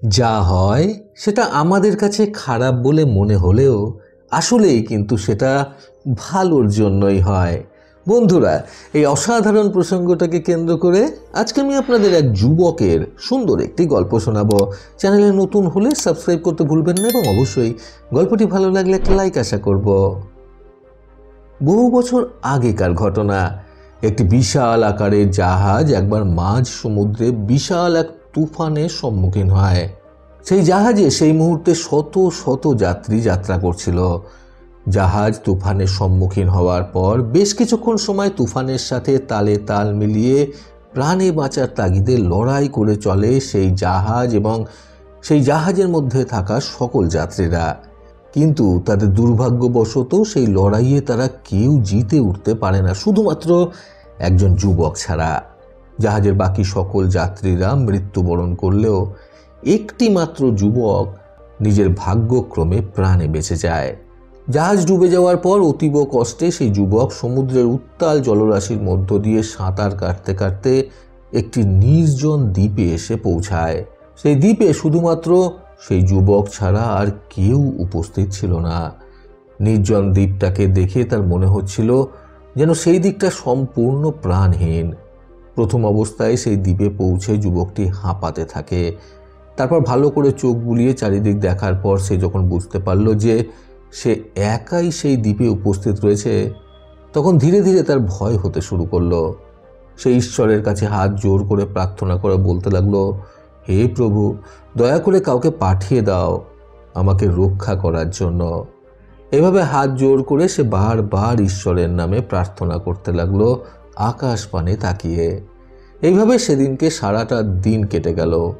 যা হয় সেটা আমাদের কাছে খারাপ বলে মনে হলেও আসলেই কিন্তু সেটা ভালোর জন্যই হয়। বন্ধুরা, এই অসাধারণ প্রসঙ্গটাকে কেন্দ্র করে আজকে আমি আপনাদের এক যুবকের সুন্দর একটি গল্প শোনাবো। চ্যানেলে নতুন হলে সাবস্ক্রাইব করতে ভুলবেন না এবং অবশ্যই গল্পটি ভালো লাগলে একটা লাইক আশা করব। বহু বছর আগেকার ঘটনা। একটি বিশাল আকারের জাহাজ একবার মাঝ সমুদ্রে বিশাল এক তুফানের সম্মুখীন হয়। সেই জাহাজে সেই মুহূর্তে শত শত যাত্রী যাত্রা করছিল। জাহাজ তুফানের সম্মুখীন হওয়ার পর বেশ কিছুক্ষণ সময় তুফানের সাথে তালে তাল মিলিয়ে প্রাণে বাঁচার তাগিদে লড়াই করে চলে সেই জাহাজ এবং সেই জাহাজের মধ্যে থাকা সকল যাত্রীরা। কিন্তু তাদের দুর্ভাগ্যবশত সেই লড়াইয়ে তারা কেউ জিতে উঠতে পারে না, শুধুমাত্র একজন যুবক ছাড়া। জাহাজের বাকি সকল যাত্রীরা মৃত্যুবরণ করলেও একটি মাত্র যুবক নিজের ভাগ্যক্রমে প্রাণে বেঁচে যায়। জাহাজ ডুবে যাওয়ার পর অতীব কষ্টে সেই যুবক সমুদ্রের উত্তাল জলরাশির মধ্য দিয়ে সাঁতার কাটতে কাটতে একটি নির্জন দ্বীপে এসে পৌঁছায়। সেই দ্বীপে শুধুমাত্র সেই যুবক ছাড়া আর কেউ উপস্থিত ছিল না। নির্জন দ্বীপটাকে দেখে তার মনে হচ্ছিল যেন সেই দিকটা সম্পূর্ণ প্রাণহীন। প্রথম অবস্থায় সেই দ্বীপে পৌঁছে যুবকটি হাঁপাতে থাকে। তারপর ভালো করে চোখ বুলিয়ে চারিদিক দেখার পর সে যখন বুঝতে পারল যে সে একাই সেই দ্বীপে উপস্থিত রয়েছে, তখন ধীরে ধীরে তার ভয় হতে শুরু করলো। সে ঈশ্বরের কাছে হাত জোর করে প্রার্থনা করে বলতে লাগলো, হে প্রভু, দয়া করে কাউকে পাঠিয়ে দাও আমাকে রক্ষা করার জন্য। এভাবে হাত জোর করে সে বারবার ঈশ্বরের নামে প্রার্থনা করতে লাগলো, আকাশ পানে তাকিয়ে। এইভাবে সেদিনকে সারাটা দিন কেটে গেল,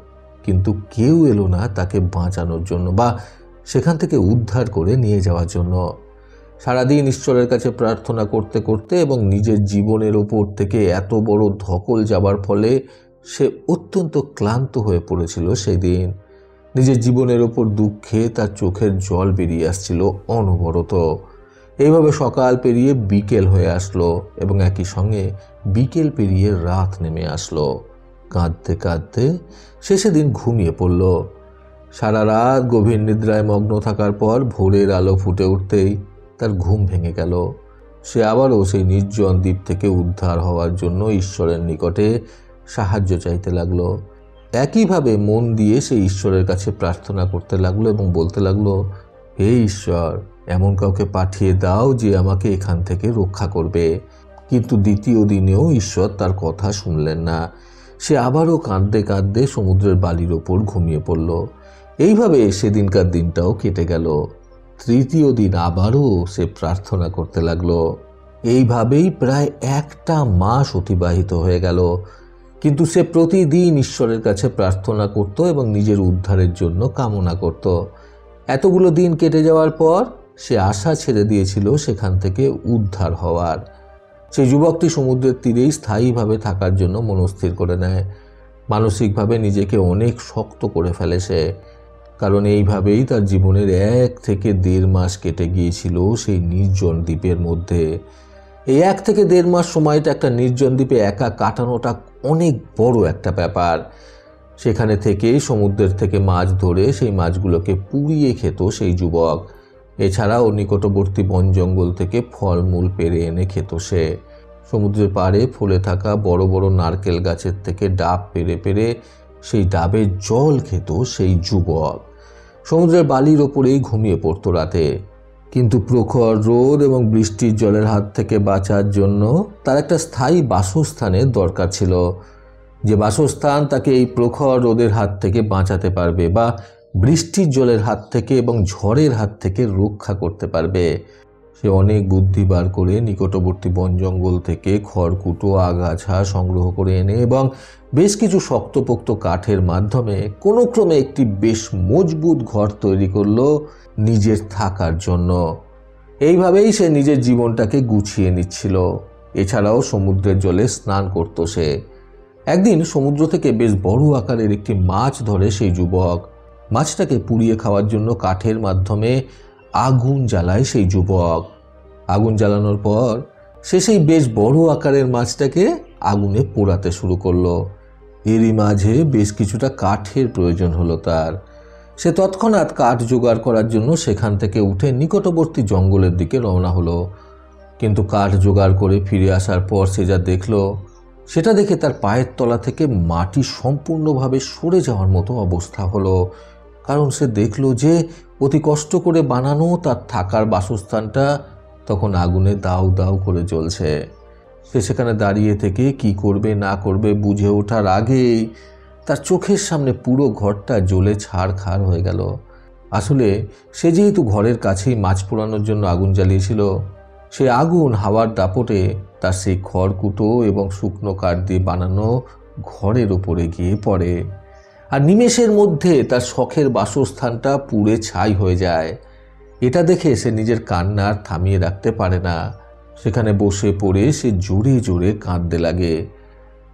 কিন্তু কেউ এলো না তাকে বাঁচানোর জন্য বা সেখান থেকে উদ্ধার করে নিয়ে যাওয়ার জন্য। সারাদিন ঈশ্বরের কাছে প্রার্থনা করতে করতে এবং নিজের জীবনের ওপর থেকে এত বড় ধকল যাবার ফলে সে অত্যন্ত ক্লান্ত হয়ে পড়েছিল। সেদিন নিজের জীবনের ওপর দুঃখে তার চোখের জল বেরিয়ে আসছিল অনবরত। এইভাবে সকাল পেরিয়ে বিকেল হয়ে আসলো এবং একই সঙ্গে বিকেল পেরিয়ে রাত নেমে আসলো। কাঁদতে কাঁদতে সে সেদিন ঘুমিয়ে পড়ল। সারা রাত গভীর নিদ্রায় মগ্ন থাকার পর ভোরের আলো ফুটে উঠতেই তার ঘুম ভেঙে গেল। সে আবারও সেই নির্জন দ্বীপ থেকে উদ্ধার হওয়ার জন্য ঈশ্বরের নিকটে সাহায্য চাইতে লাগলো। একইভাবে মন দিয়ে সে ঈশ্বরের কাছে প্রার্থনা করতে লাগলো এবং বলতে লাগলো, হে ঈশ্বর, এমন কাউকে পাঠিয়ে দাও যে আমাকে এখান থেকে রক্ষা করবে। কিন্তু দ্বিতীয় দিনেও ঈশ্বর তার কথা শুনলেন না। সে আবারও কাঁদতে কাঁদতে সমুদ্রের বালির ওপর ঘুমিয়ে পড়ল। এইভাবে সেদিনকার দিনটাও কেটে গেল। তৃতীয় দিন আবারও সে প্রার্থনা করতে লাগলো। এইভাবেই প্রায় একটা মাস অতিবাহিত হয়ে গেল। কিন্তু সে প্রতিদিন ঈশ্বরের কাছে প্রার্থনা করত এবং নিজের উদ্ধারের জন্য কামনা করত। এতগুলো দিন কেটে যাওয়ার পর সে আশা ছেড়ে দিয়েছিল সেখান থেকে উদ্ধার হওয়ার। সেই যুবকটি সমুদ্রের তীরেই স্থায়ীভাবে থাকার জন্য মনস্থির করে নেয়। মানসিকভাবে নিজেকে অনেক শক্ত করে ফেলে সে, কারণ এইভাবেই তার জীবনের 1 থেকে 1.5 মাস কেটে গিয়েছিল সেই নির্জন দ্বীপের মধ্যে। এই 1 থেকে 1.5 মাস সময়টা একটা নির্জন দ্বীপে একা কাটানোটা অনেক বড় একটা ব্যাপার। সেখানে থেকে সমুদ্রের থেকে মাছ ধরে সেই মাছগুলোকে পুড়িয়ে খেত সেই যুবক। এছাড়াও নিকটবর্তী বন জঙ্গল থেকে ফলমূল পেড়ে এনে খেত সে। সমুদ্রের পাড়ে ফলে থাকা বড় বড় নারকেল গাছের থেকে ডাব পেড়ে পেড়ে সেই ডাবের জল খেত সেই যুবক। সমুদ্রের বালির ওপরেই ঘুমিয়ে পড়তো রাতে। কিন্তু প্রখর রোদ এবং বৃষ্টির জলের হাত থেকে বাঁচার জন্য তার একটা স্থায়ী বাসস্থানের দরকার ছিল, যে বাসস্থান তাকে এই প্রখর রোদের হাত থেকে বাঁচাতে পারবে বা বৃষ্টির জলের হাত থেকে এবং ঝড়ের হাত থেকে রক্ষা করতে পারবে। সে অনেক বুদ্ধি বার করে নিকটবর্তী বন জঙ্গল থেকে খড়কুটো আগাছা সংগ্রহ করে এনে এবং বেশ কিছু শক্তপোক্ত কাঠের মাধ্যমে কোনো ক্রমে একটি বেশ মজবুত ঘর তৈরি করলো নিজের থাকার জন্য। এইভাবেই সে নিজের জীবনটাকে গুছিয়ে নিচ্ছিল। এছাড়াও সমুদ্রের জলে স্নান করত সে। একদিন সমুদ্র থেকে বেশ বড় আকারের একটি মাছ ধরে সেই যুবক। মাছটাকে পুড়িয়ে খাওয়ার জন্য কাঠের মাধ্যমে আগুন জ্বালায় সেই যুবক। আগুন জ্বালানোর পর সে সেই বেশ বড় আকারের মাছটাকে আগুনে পোড়াতে শুরু করলো। এরই মাঝে বেশ কিছুটা কাঠের প্রয়োজন হলো তার। সে তৎক্ষণাৎ কাঠ জোগাড় করার জন্য সেখান থেকে উঠে নিকটবর্তী জঙ্গলের দিকে রওনা হলো। কিন্তু কাঠ জোগাড় করে ফিরে আসার পর সে যা দেখল, সেটা দেখে তার পায়ের তলা থেকে মাটি সম্পূর্ণভাবে সরে যাওয়ার মতো অবস্থা হলো। কারণ সে দেখল যে অতি কষ্ট করে বানানো তার থাকার বাসস্থানটা তখন আগুনে দাউ দাউ করে জ্বলছে। সে সেখানে দাঁড়িয়ে থেকে কি করবে না করবে বুঝে ওঠার আগেই তার চোখের সামনে পুরো ঘরটা জ্বলে ছাড়খাড় হয়ে গেল। আসলে সে যেহেতু ঘরের কাছেই মাছ পোড়ানোর জন্য আগুন জ্বালিয়েছিল, সে আগুন হাওয়ার দাপটে তার সেই খড়কুটো এবং শুকনো কাঠ দিয়ে বানানো ঘরের উপরে গিয়ে পড়ে। আর নিমেষের মধ্যে তার শখের বাসস্থানটা পুড়ে ছাই হয়ে যায়। এটা দেখে সে নিজের কান্না আর থামিয়ে রাখতে পারে না। সেখানে বসে পড়ে সে জোরে জোরে কাঁদতে লাগে।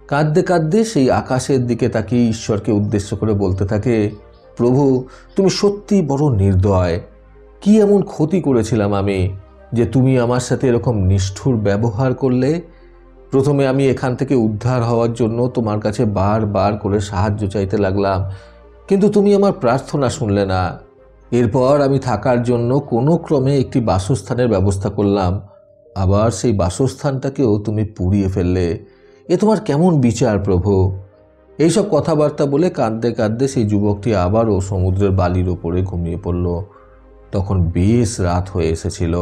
কাঁদতে কাঁদতে সেই আকাশের দিকে তাকিয়ে ঈশ্বরকে উদ্দেশ্য করে বলতে থাকে, প্রভু, তুমি সত্যি বড় নির্দয়। কি এমন ক্ষতি করেছিলাম আমি যে তুমি আমার সাথে এরকম নিষ্ঠুর ব্যবহার করলে? প্রথমে আমি এখান থেকে উদ্ধার হওয়ার জন্য তোমার কাছে বারবার করে সাহায্য চাইতে লাগলাম, কিন্তু তুমি আমার প্রার্থনা শুনলে না। এরপর আমি থাকার জন্য কোনো ক্রমে একটি বাসস্থানের ব্যবস্থা করলাম, আবার সেই বাসস্থানটাকেও তুমি পুড়িয়ে ফেললে। এ তোমার কেমন বিচার প্রভু? এইসব কথাবার্তা বলে কাঁদতে কাঁদতে সেই যুবকটি আবারও সমুদ্রের বালির ওপরে ঘুমিয়ে পড়ল। তখন বেশ রাত হয়ে এসেছিল।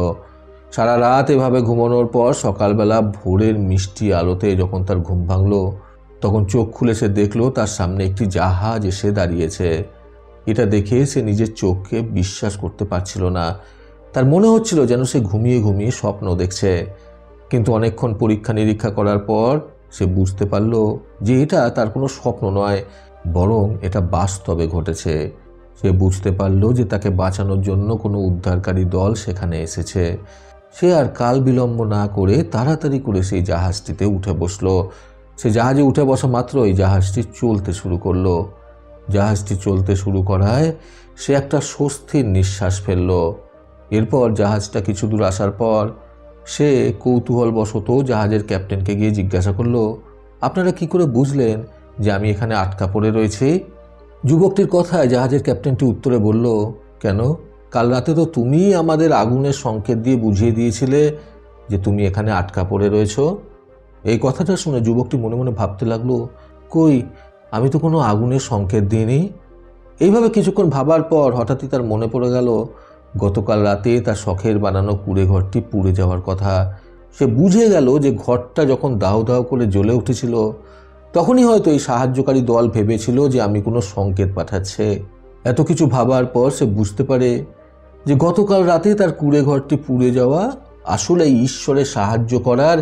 সারা রাত এভাবে ঘুমানোর পর সকালবেলা ভোরের মিষ্টি আলোতে যখন তার ঘুম ভাঙল, তখন চোখ খুলে সে দেখল তার সামনে একটি জাহাজ এসে দাঁড়িয়েছে। এটা দেখে সে নিজের চোখকে বিশ্বাস করতে পারছিল না। তার মনে হচ্ছিল যেন সে ঘুমিয়ে ঘুমিয়ে স্বপ্ন দেখছে। কিন্তু অনেকক্ষণ পরীক্ষা নিরীক্ষা করার পর সে বুঝতে পারল যে এটা তার কোনো স্বপ্ন নয়, বরং এটা বাস্তবে ঘটেছে। সে বুঝতে পারল যে তাকে বাঁচানোর জন্য কোনো উদ্ধারকারী দল সেখানে এসেছে। সে আর কাল বিলম্ব না করে তাড়াতাড়ি করে সেই জাহাজটিতে উঠে বসল। সে জাহাজে উঠে বসা মাত্রই জাহাজটি চলতে শুরু করলো। জাহাজটি চলতে শুরু করায় সে একটা স্বস্তির নিঃশ্বাস ফেলল। এরপর জাহাজটা কিছু দূর আসার পর সে কৌতূহলবশত জাহাজের ক্যাপ্টেনকে গিয়ে জিজ্ঞাসা করল, আপনারা কি করে বুঝলেন যে আমি এখানে আটকা পড়ে রয়েছি? যুবকটির কথায় জাহাজের ক্যাপ্টেনটি উত্তরে বলল, কেন, কাল রাতে তো তুমি আমাদের আগুনের সংকেত দিয়ে বুঝিয়ে দিয়েছিলে যে তুমি এখানে আটকা পড়ে রয়েছ। এই কথাটা শুনে যুবকটি মনে মনে ভাবতে লাগলো, কই, আমি তো কোনো আগুনের সংকেত দিইনি। এইভাবে কিছুক্ষণ ভাবার পর হঠাৎই তার মনে পড়ে গেল গতকাল রাতে তার শখের বানানো কুঁড়ে ঘরটি পুড়ে যাওয়ার কথা। সে বুঝে গেল যে ঘরটা যখন দাউ দাউ করে জ্বলে উঠেছিল, তখনই হয়তো এই সাহায্যকারী দল ভেবেছিল যে আমি কোনো সংকেত পাঠাচ্ছে। এত কিছু ভাবার পর সে বুঝতে পারে যে গতকাল রাতে তার কুঁড়ে ঘরটি পুড়ে যাওয়া আসলে ঈশ্বরের সাহায্য করার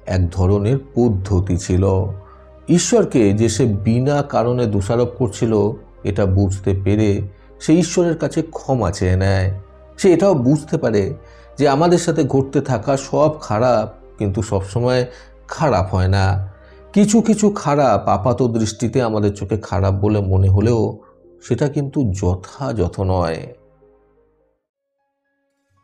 এক ধরনের পদ্ধতি ছিল। ঈশ্বরকে যে সে বিনা কারণে দোষারোপ করছিল, এটা বুঝতে পেরে সে ঈশ্বরের কাছে ক্ষমা চেয়ে নেয়। সে এটাও বুঝতে পারে যে আমাদের সাথে ঘটতে থাকা সব খারাপ কিন্তু সবসময় খারাপ হয় না। কিছু কিছু খারাপ আপাত দৃষ্টিতে আমাদের চোখে খারাপ বলে মনে হলেও সেটা কিন্তু যথাযথ নয়।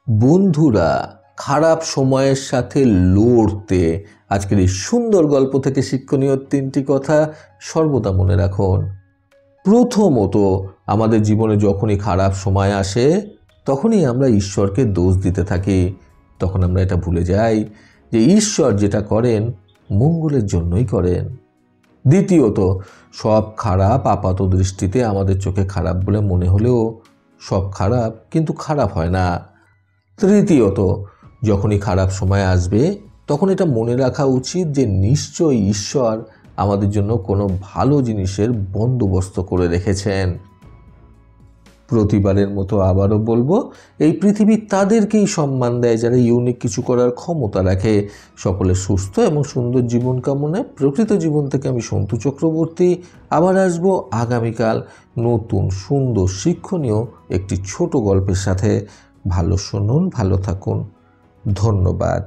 বন্ধুরা, খারাপ সময়ের সাথে লড়তে আজকের এই সুন্দর গল্প থেকে শিক্ষণীয় 3টি কথা সর্বদা মনে রাখুন। প্রথমত, আমাদের জীবনে যখনই খারাপ সময় আসে তখনই আমরা ঈশ্বরকে দোষ দিতে থাকি। তখন আমরা এটা ভুলে যাই যে ঈশ্বর যেটা করেন মঙ্গলের জন্যই করেন। দ্বিতীয়ত, সব খারাপ আপাত দৃষ্টিতে আমাদের চোখে খারাপ বলে মনে হলেও সব খারাপ কিন্তু খারাপ হয় না। তৃতীয়ত, যখনই খারাপ সময় আসবে তখন এটা মনে রাখা উচিত যে নিশ্চয়ই ঈশ্বর আমাদের জন্য কোনো ভালো জিনিসের বন্দোবস্ত করে রেখেছেন। প্রতিবারের মতো আবারও বলবো, এই পৃথিবী তাদেরকেই সম্মান দেয় যারা ইউনিক কিছু করার ক্ষমতা রাখে। সকলের সুস্থ এবং সুন্দর জীবন কামনায় প্রকৃত জীবন থেকে আমি সন্তু চক্রবর্তী আবার আসবো আগামীকাল নতুন সুন্দর শিক্ষণীয় একটি ছোট গল্পের সাথে। ভালো শুনুন, ভালো থাকুন। ধন্যবাদ।